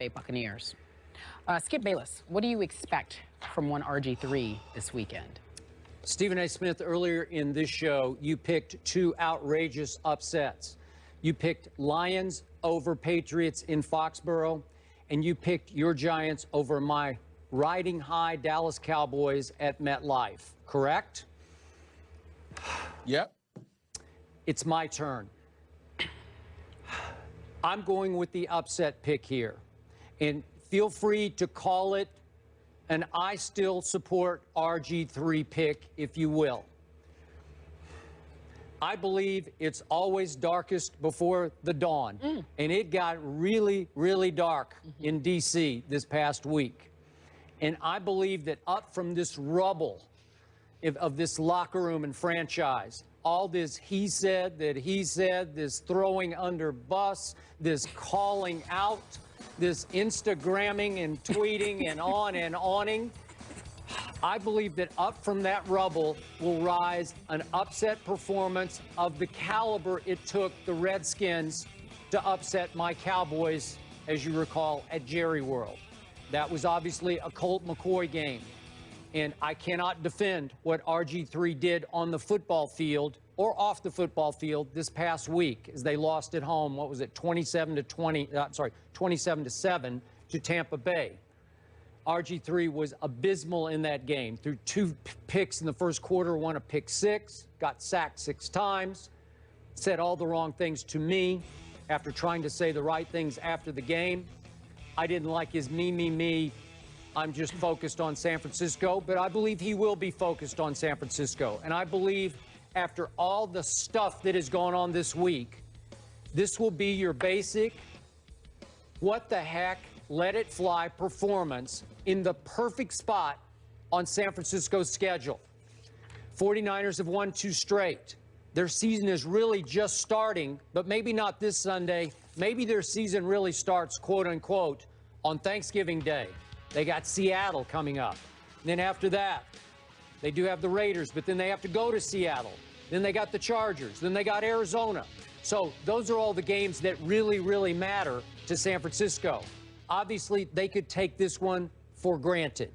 Bay Buccaneers. Skip Bayless, what do you expect from one RG3 this weekend? Stephen A. Smith, earlier in this show, you picked two outrageous upsets. You picked Lions over Patriots in Foxborough, and you picked your Giants over my riding high Dallas Cowboys at MetLife, correct? Yep. It's my turn. I'm going with the upset pick here. And feel free to call it an I still support RG3 pick, if you will. I believe it's always darkest before the dawn. And it got really, really dark in D.C. this past week. And I believe that up from this rubble of this locker room and franchise, all this he said, that he said, this throwing under bus, this calling out, this Instagramming and tweeting and on and oning, I believe that up from that rubble will rise an upset performance of the caliber it took the Redskins to upset my Cowboys, as you recall, at Jerry World. That was obviously a Colt McCoy game. And I cannot defend what RG3 did on the football field or off the football field this past week as they lost at home, what was it, 27-7 to Tampa Bay. RG3 was abysmal in that game. Threw two picks in the first quarter, won a pick six, got sacked 6 times, said all the wrong things to me after trying to say the right things after the game. I didn't like his me. I'm just focused on San Francisco, but I believe he will be focused on San Francisco. And I believe after all the stuff that has gone on this week, this will be your basic, what the heck, let it fly performance in the perfect spot on San Francisco's schedule. 49ers have won 2 straight. Their season is really just starting, but maybe not this Sunday. Maybe their season really starts, quote unquote, on Thanksgiving Day. They got Seattle coming up. And then after that, they do have the Raiders, but then they have to go to Seattle. Then they got the Chargers. Then they got Arizona. So those are all the games that really, really matter to San Francisco. Obviously, they could take this one for granted.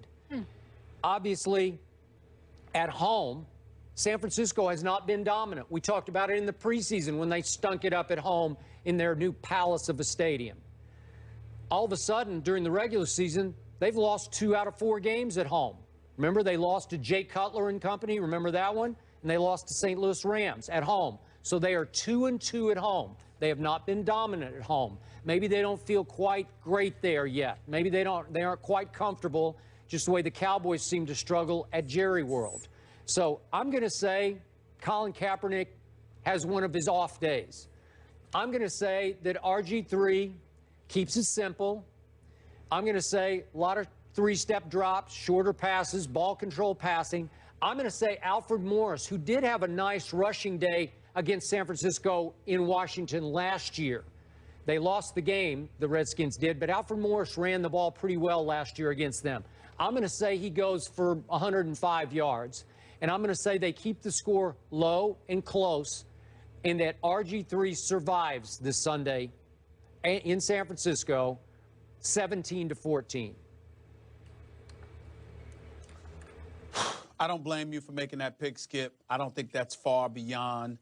Obviously, at home, San Francisco has not been dominant. We talked about it in the preseason when they stunk it up at home in their new palace of a stadium. All of a sudden, during the regular season, they've lost 2 out of 4 games at home. Remember, they lost to Jay Cutler and company. Remember that one? And they lost to St. Louis Rams at home. So they are 2-2 at home. They have not been dominant at home. Maybe they don't feel quite great there yet. Maybe they aren't quite comfortable, just the way the Cowboys seem to struggle at Jerry World. So I'm going to say Colin Kaepernick has one of his off days. I'm going to say that RG3 keeps it simple. I'm going to say a lot of 3-step drops, shorter passes, ball control passing. I'm going to say Alfred Morris, who did have a nice rushing day against San Francisco in Washington last year. They lost the game, the Redskins did, but Alfred Morris ran the ball pretty well last year against them. I'm going to say he goes for 105 yards, and I'm going to say they keep the score low and close, and that RG3 survives this Sunday in San Francisco, 17-14. I don't blame you for making that pick, Skip. I don't think that's far beyond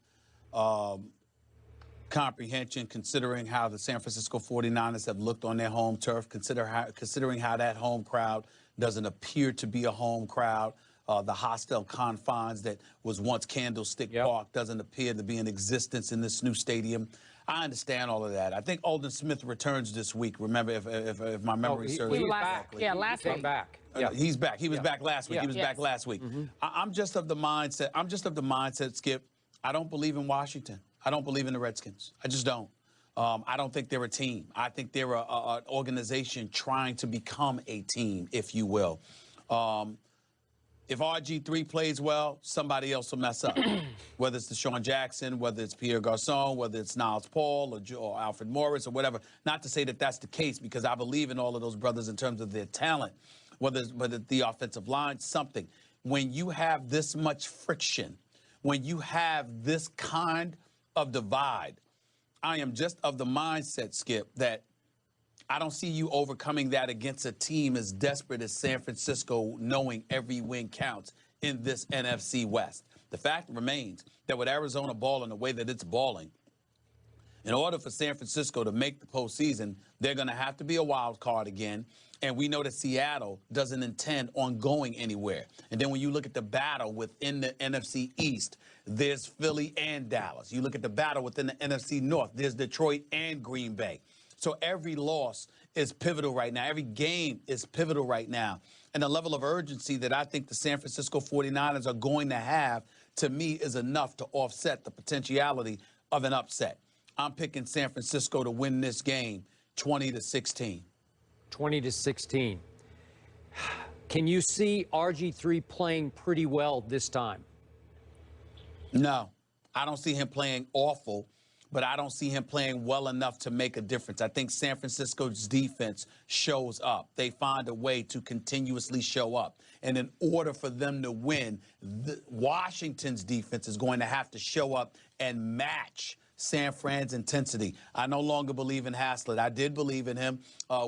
comprehension, considering how the San Francisco 49ers have looked on their home turf, considering how that home crowd doesn't appear to be a home crowd. The hostile confines that was once Candlestick Park doesn't appear to be in existence in this new stadium. I understand all of that. I think Aldon Smith returns this week. Remember, if my memory serves me. He was back. Yeah, last week. Back. He's back. He was back last week. He was back last week. I'm just of the mindset, Skip. I don't believe in Washington. I don't believe in the Redskins. I just don't. I don't think they're a team. I think they're an organization trying to become a team, if you will. If RG3 plays well, somebody else will mess up. Whether it's Deshaun Jackson, whether it's Pierre Garçon, whether it's Niles Paul or Alfred Morris or whatever. Not to say that that's the case, because I believe in all of those brothers in terms of their talent, whether it's the offensive line, something. When you have this much friction, when you have this kind of divide, I am just of the mindset, Skip, that I don't see you overcoming that against a team as desperate as San Francisco, knowing every win counts in this NFC West. The fact remains that with Arizona balling the way that it's balling, in order for San Francisco to make the postseason, they're going to have to be a wild card again. And we know that Seattle doesn't intend on going anywhere. And then when you look at the battle within the NFC East, there's Philly and Dallas. You look at the battle within the NFC North, there's Detroit and Green Bay. So every loss is pivotal right now. Every game is pivotal right now. And the level of urgency that I think the San Francisco 49ers are going to have, to me, is enough to offset the potentiality of an upset. I'm picking San Francisco to win this game 20-16. 20-16. Can you see RG3 playing pretty well this time? No, I don't see him playing awful, but I don't see him playing well enough to make a difference. I think San Francisco's defense shows up. They find a way to continuously show up. And in order for them to win, Washington's defense is going to have to show up and match San Fran's intensity. I no longer believe in Haslett. I did believe in him.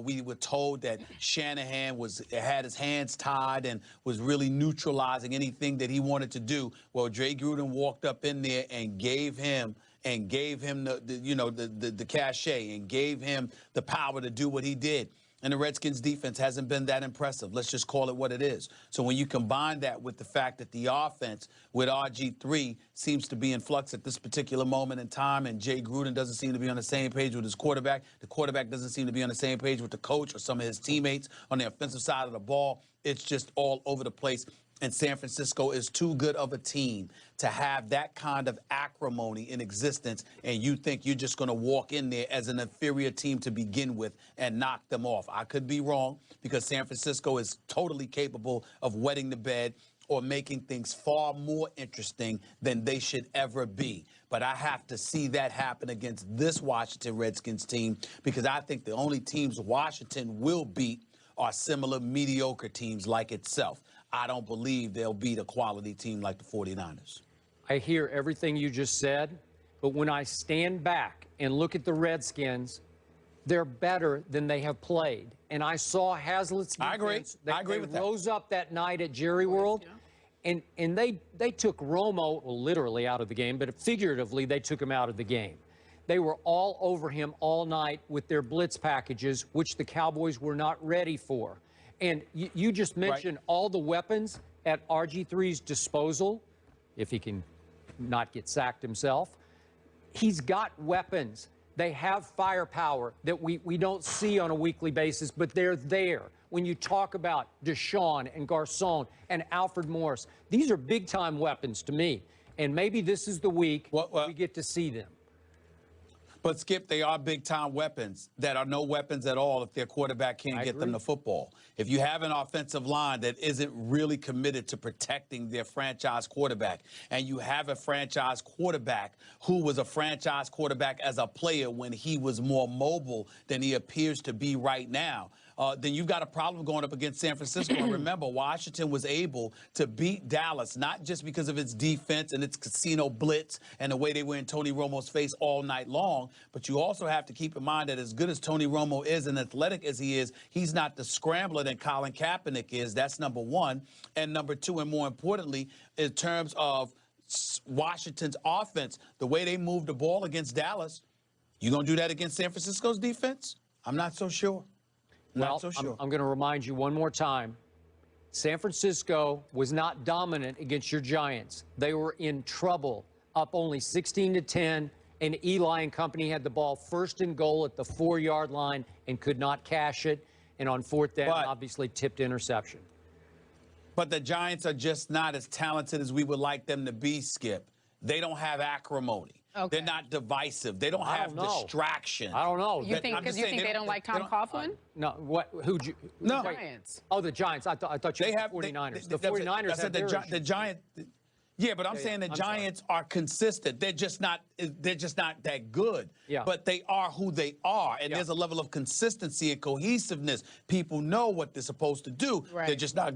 We were told that Shanahan had his hands tied and was really neutralizing anything that he wanted to do. Well, Jay Gruden walked up in there and gave him the cachet and gave him the power to do what he did. And the Redskins defense hasn't been that impressive. Let's just call it what it is. So when you combine that with the fact that the offense with RG3 seems to be in flux at this particular moment in time, and Jay Gruden doesn't seem to be on the same page with his quarterback, the quarterback doesn't seem to be on the same page with the coach or some of his teammates on the offensive side of the ball, it's just all over the place. And San Francisco is too good of a team to have that kind of acrimony in existence, and you think you're just going to walk in there as an inferior team to begin with and knock them off. I could be wrong, because San Francisco is totally capable of wetting the bed or making things far more interesting than they should ever be. But I have to see that happen against this Washington Redskins team, because I think the only teams Washington will beat are similar mediocre teams like itself. I don't believe they'll beat a quality team like the 49ers. I hear everything you just said, but when I stand back and look at the Redskins, they're better than they have played. And I saw Haslett's defense. I agree. I agree with that. They rose up that night at Jerry World, and they took Romo literally out of the game, but figuratively they took him out of the game. They were all over him all night with their blitz packages, which the Cowboys were not ready for. And you just mentioned all the weapons at RG3's disposal, if he can not get sacked himself. He's got weapons. They have firepower that we don't see on a weekly basis, but they're there. When you talk about Deshaun and Garcon and Alfred Morris, these are big-time weapons to me. And maybe this is the week we get to see them. But, Skip, they are big-time weapons that are no weapons at all if their quarterback can't get them the football. If you have an offensive line that isn't really committed to protecting their franchise quarterback, and you have a franchise quarterback who was a franchise quarterback as a player when he was more mobile than he appears to be right now, then you've got a problem going up against San Francisco. And remember, Washington was able to beat Dallas, not just because of its defense and its casino blitz and the way they were in Tony Romo's face all night long, but you also have to keep in mind that as good as Tony Romo is and athletic as he is, he's not the scrambler that Colin Kaepernick is. That's number one. And number two, and more importantly, in terms of Washington's offense, the way they moved the ball against Dallas, you going to do that against San Francisco's defense? I'm not so sure. Well, I'm going to remind you one more time. San Francisco was not dominant against your Giants. They were in trouble, up only 16-10, and Eli and company had the ball first and goal at the 4-yard line and could not cash it. And on fourth down, obviously tipped interception. But the Giants are just not as talented as we would like them to be, Skip. They don't have acrimony. Okay. They're not divisive. They don't have distraction. I don't know. You think because you think they don't like Tom Coughlin? No. What? Who'd you? No. The Giants. Oh, the Giants. I thought you had the 49ers. The 49ers have the Giants. Yeah, but I'm saying the Giants are consistent. They're just not that good. Yeah. But they are who they are, and there's a level of consistency and cohesiveness. People know what they're supposed to do. They're just not good.